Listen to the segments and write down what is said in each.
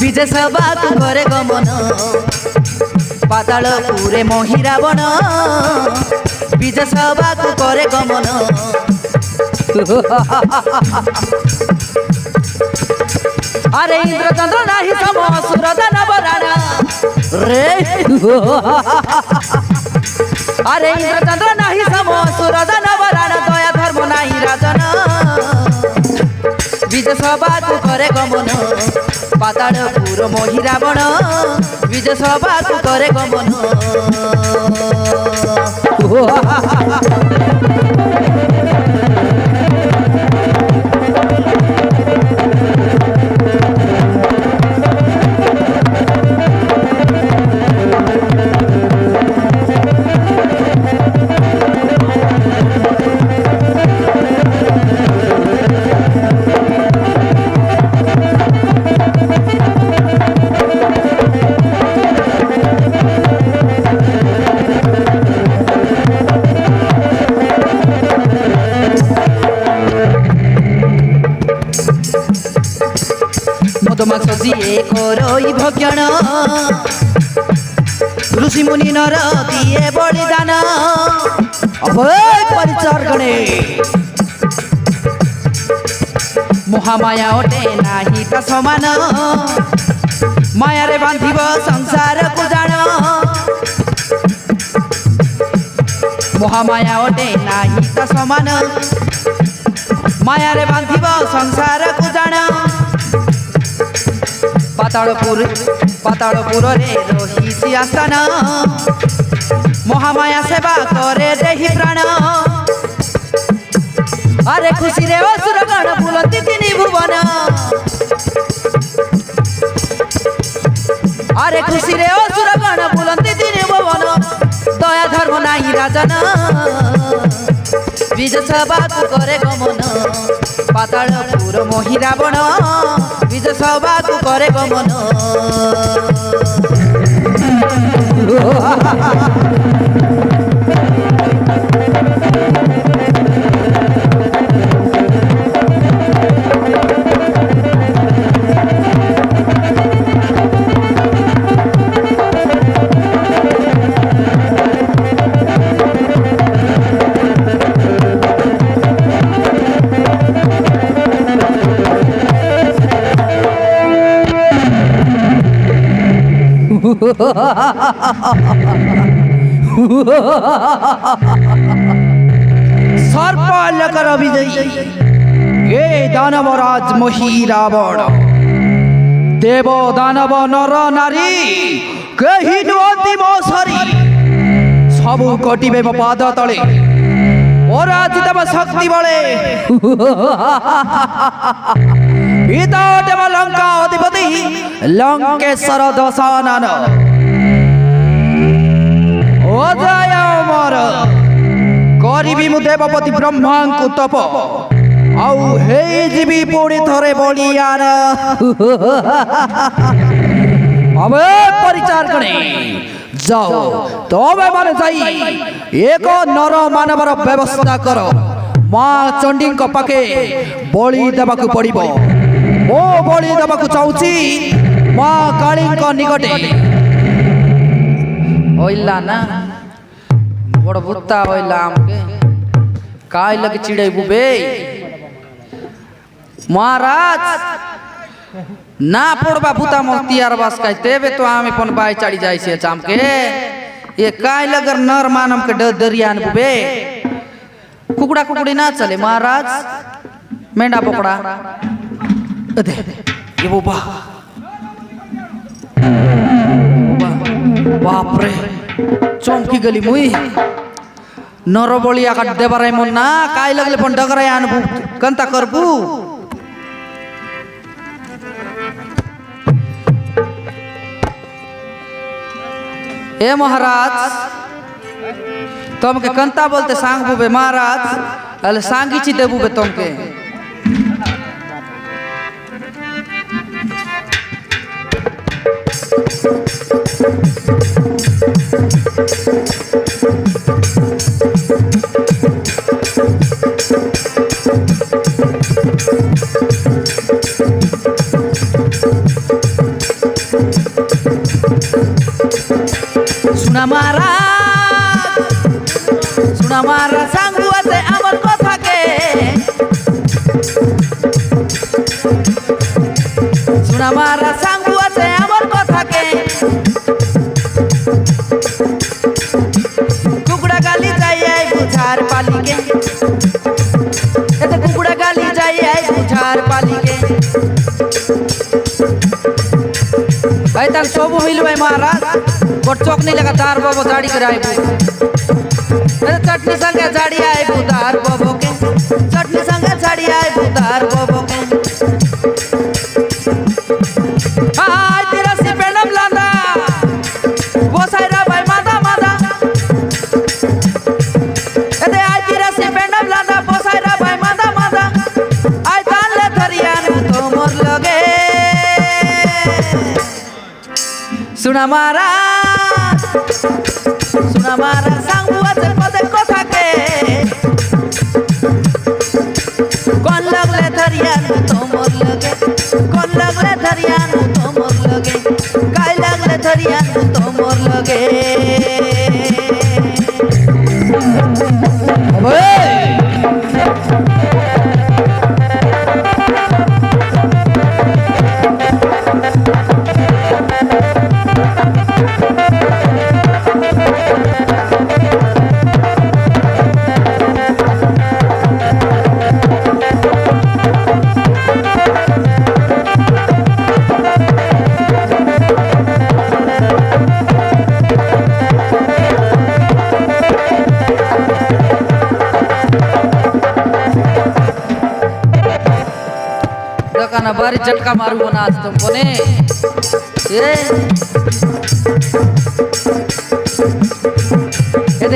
विजय सबाक करे गमन पाताल पूरे महिरावण विजय सबाक करे गमन अरे इंद्रचंद्र नाही सम सुरदानव राणा रे अरे इंद्रचंद्र नाही सम सुरदानव राणा दया धर्म नाही राजन विजय सबाक करे गमन पाताल पूर महिरावण विजय सबाक करे गमन मधुमाक्षी करोई भक्षण ऋषि मुनि नर दिए बलिदान परिचार गणे महामाया ओटे नाही ता समान माया रे बांधिब संसार को जान महामाया ओटे नाही ता समान माया रे बांधिब संसार को जान पातालपुर रे रही आस्थान महामाया सेवा करे देहि प्राण अरे खुशी रे असुर गण बुलती तिनि भुवन अरे खुशी रे असुर गण बुलती तिनि भुवन दया धर्म नाही राजन विजय सबाक करे गमन पातालपुर महिरावण विजय सबाक करे गमन सर्पालकर विजयी ये दानवराज महिरावण देव दानव नर नारी कही नुहति मो सरी सबु कटिबे मो पाद तले पराजित शक्ति बले लंका अधिपति लंकेश्वर दशानन अजय अमर करी मु देवपति ब्रह्मा को तप आउ हे जीवी पुणी थरे बलियान अबे परिचार कणे जाओ तबे माने जाई एक नर मानवर व्यवस्था कर माँ चंडी पाखे बलि देवाक पड़िबो ओ बलि देवाक चाहूची माँ काली निकटे होइला ना बड़ बुत्ता होइला हमके काय लगे चिड़ेबू बे महाराज ना पड़बा भूता मस्तियार बस का तेबे तो आम अपन बाई चढ़ी जाए से चाम के ये काय लगर नर मानम के डर दरियान बुबे कुकड़ा कुकड़ी ना चले महाराज मेंढा पकड़ा अदे ये वो बाप रे चौंकी गली मुई नरबलिया का देवराय मन ना काय लगले पण डगराय अनुभव कंता करबू ए महाराज तुमके कंता बोलते सांग बुबे महाराज अले सांगी ची देबू बे तुमके सुना मारा सांगू असे आमर कथा के सुना मारा सांगू असे आमर कथा के कुकड़ा गाली जाए बुझार पाली के कुकड़ा गाली जाए बुझार पाली के भाई तक सब मिल भाई महाराज गोट चौक नहीं लगा दार बाबो दाढ़ी कराए चटनी संगे झाड़ी आए बुधार बाबो के चटनी संगे झाड़ी आए बुधार बाबो के हाय तेरा सी पेनम लांदा वो साइरा भाई मादा मादा एदे आय तेरा सी पेनम लांदा वो साइरा भाई मादा मादा आय तान ले धरियान तो मोर लगे सुना मारा सांगू असे पदे कथा के कौन लगले धरियान तो मोर लगे कौन लगले धरियान तो मोर लगे काय लगले धरियान तो मोर लगे ना बारी झटका मारू ना आज तुमको ने ये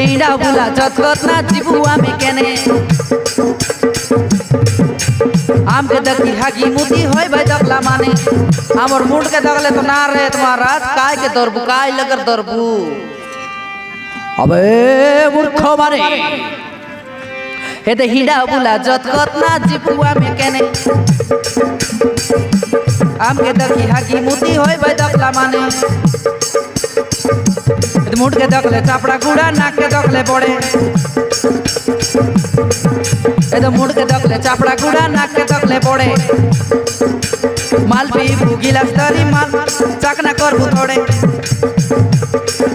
इंडा बुला चतकत ना जिबुआ में केने आम के दकी हागी मुती होय भाई दकला माने हमर मुंड के दगले तो ना रहे तुम्हारा काय के दरबू काय लगर दरबू अबे मूर्ख माने हे हिंडा बुला जतकत ना जिबुआ में केने आम के दकी हागी मुती होय भाई दकला माने मुंड के दकले चापड़ा गुड़ा नाक के दकले पड़े मुंड के दकले चापड़ा गुड़ा नाक के दकले पड़े माल पी भूगिला तरी माल चाकना करबू थोड़े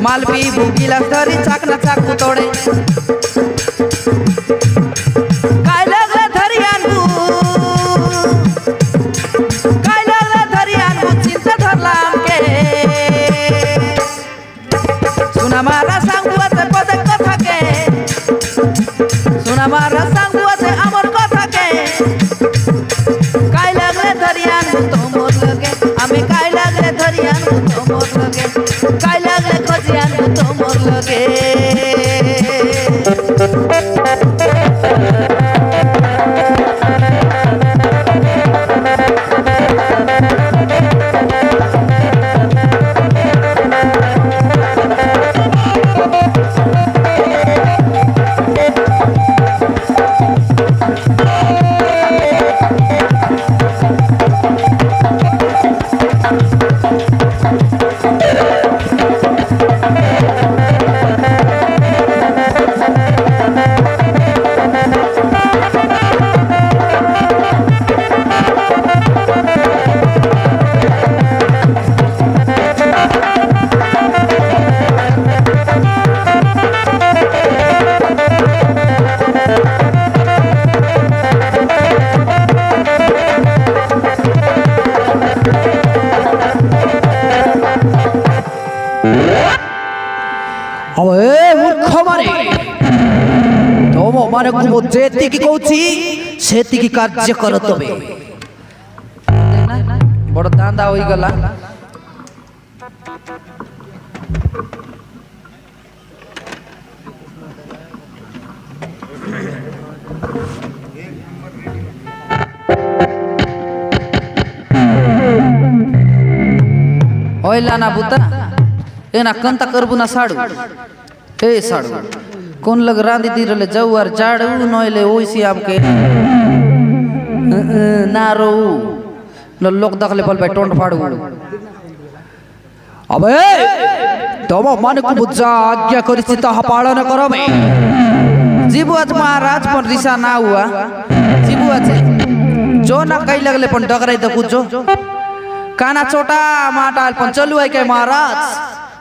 माल पी भूगिला तरी चाकना चाकू तोड़े काय लगले धरियान चिंता धरलाम के सुना मारा सांगू असे पदे कथा के सुना मारा सांगू असे अमर कथा के काय लगले धरियान तो मोर लगे आमे काय लगले धरियान तो मोर लगे काय लगले खजियान तो मोर लगे मानक मु जेतिकी कहूची सेतिकी कार्य कर तबे बड़ दांदा होई गला ओइला ना बुता एना कंता करबु ना साडू हे साडू कोन लग रांदी दिरले जौवार जाडू नोइले ओइसी आमके नारो न लोक दखले बल भाई टोंड फाडू अबे तम मानक बुझा आज्ञा करिछि ताहा पालन करबे जीबु आज महाराज पण रिसा ना हुआ जीबु आज जो ना कई लगले पण डगराई द कुजो काना छोटा माटाल पण चलु है के महाराज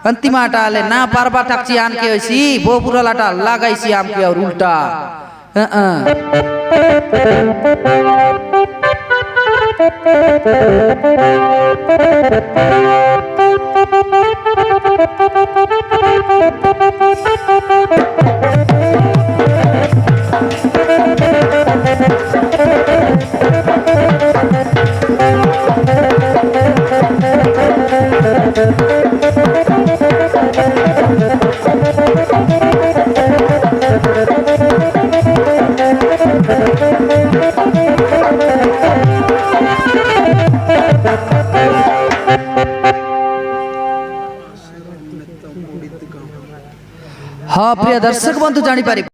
अंतिम आटाले ना पारबा टाकची आन के होइसी बोपुरा लाटा लगाइसी आम के और उल्टा हाँ प्रिय दर्शक बंधु जानी पारि।